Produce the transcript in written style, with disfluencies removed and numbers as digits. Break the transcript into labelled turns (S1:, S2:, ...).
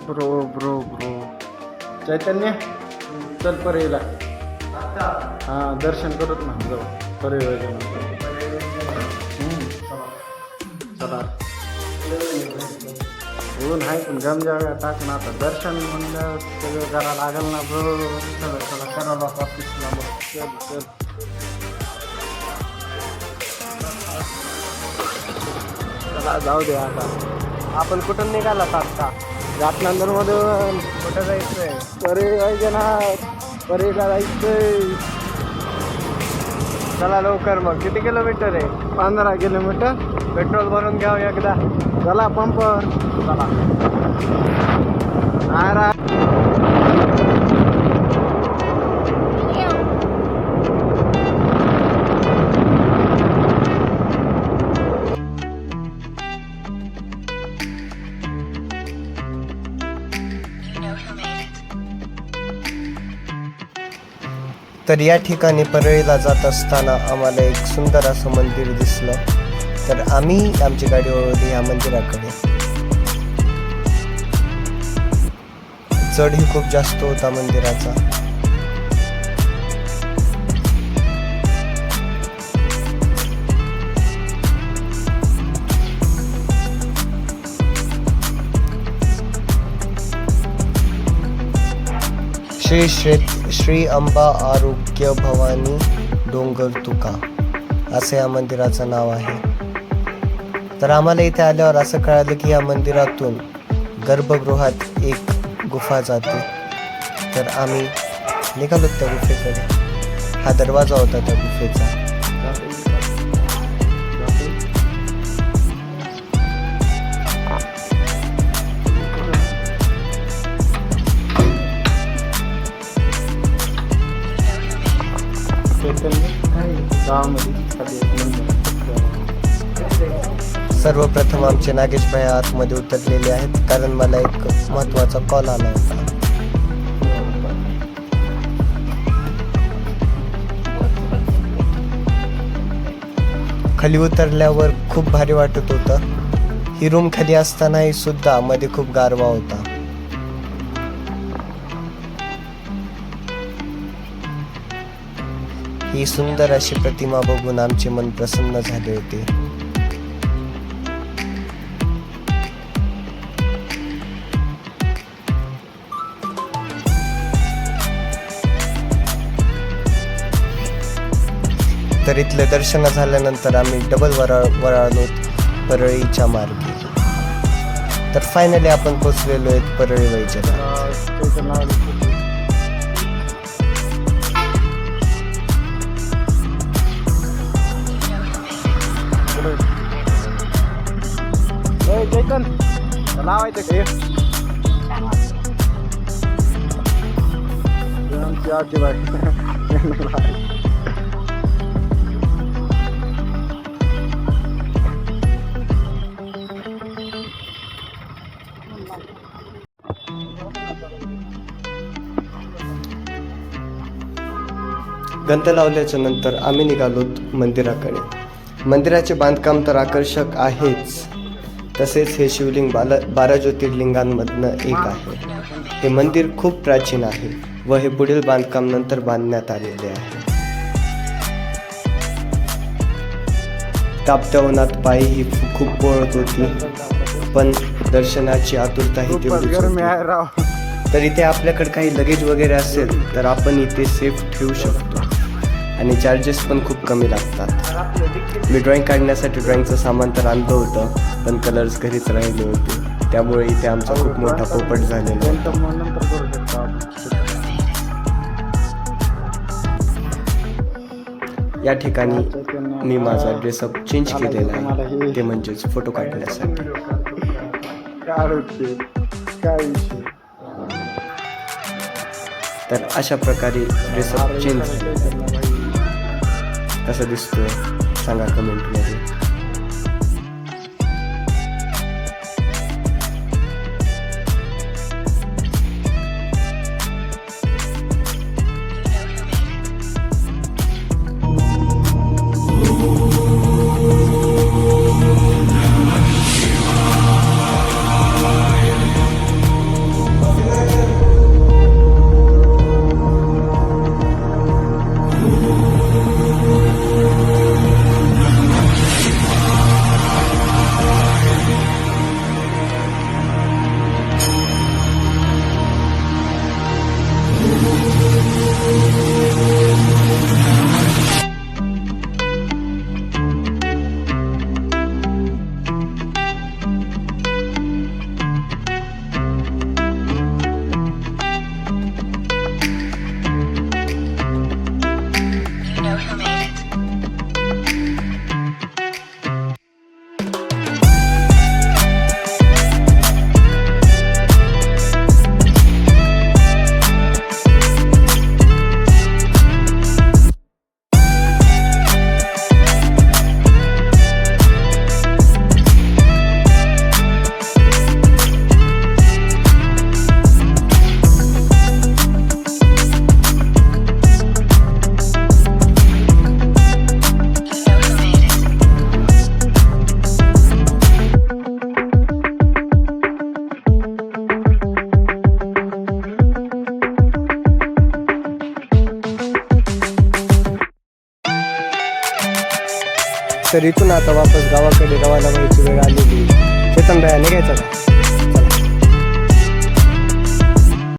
S1: Bro bro bro चैतन्य चल परेला हां दर्शन करूत ना जाऊ परे चला ऊन आहे पण गम जागा टाक ना आता दर्शन म्हणलं सगळं करा लागल ना ब्रो चला चला करावं ऑफिसला मग चल चला जाऊ दे आता आपण कुठून निघाला आता जातनंदरमधून कुठं जायचंय परे वैजनाथ परेला जायचंय चला लवकर मग किती किलोमीटर आहे 15 किलोमीटर पेट्रोल भरून घ्यावं एकदा चला पंपवर चला आरा
S2: तर या ठिकाणी परळीला जात असताना आम्हाला एक सुंदर असं मंदिर दिसलं, तर आम्ही आमची गाडी वळवली या मंदिराकडे. चढही खूप जास्त होता मंदिराचा. श्री अंबा आरोग्य भवानी डोंगर तुका असं या मंदिराचं नाव आहे. तर आम्हाला इथे आल्यावर असं कळालं की या मंदिरातून गर्भगृहात एक गुफा जाते. तर आम्ही निघालो त्या गुफेकडे. हा दरवाजा होता त्या गुफेचा. सर्वप्रथम आमचे नागेश भाई आतमध्ये उतरलेले आहेत, कारण मला एक महत्त्वाचा कॉल आला होता. खाली उतरल्यावर खूप भारी वाटत होतं. ही रूम खाली असतानाही सुद्धा मध्ये खूप गारवा होता. ही सुंदर अशी प्रतिमा बघून आमचे मन प्रसन्न झाले होते. तर इथले दर्शन झाल्यानंतर आम्ही डबल वळालो परळीच्या मार्गे. तर फायनली आपण पोचलेलो आहेत परळी वैजनाथ.
S1: चैतन लावायचं ते आमची आजी बाई
S2: गंत लावल्याच्या नंतर आम्ही निघालो मंदिराकडे. मंदिराचे बांधकाम तर आकर्षक आहेच, तसेच हे शिवलिंग 12 ज्योतिर्लिंगांमधनं एक आहे. हे मंदिर खूप प्राचीन आहे व हे पुढील बांधकाम नंतर बांधण्यात आलेले आहे. तापत्या उन्हात पायी ही खूप पोळत होती, पण दर्शनाची आतुरताही तेवढीच होती. तर इथे आपल्याकडे काही लगेज वगैरे असेल तर आपण इथे सेफ ठेवू शकतो आणि चार्जेस पण खूप कमी लागतात. मी ड्रॉइंग काढण्यासाठी ड्रॉइंगचं सामान तर आणलं होतं, पण कलर्स घरीच राहिले होते, त्यामुळे इथे आमचा खूप मोठा पोपट झालेला होता. या ठिकाणी मी माझा ड्रेसअप चेंज केलेला आहे, ते म्हणजेच फोटो काढण्यासाठी. तर अशा प्रकारे ड्रेसअप चेंज झाला. कसा दिसतोय सांगा कमेंटमध्ये.
S1: तर इथून आता वापस गावाकडे रवाना व्हायची वेळ आलेली. चेतन भैया निघायचं का?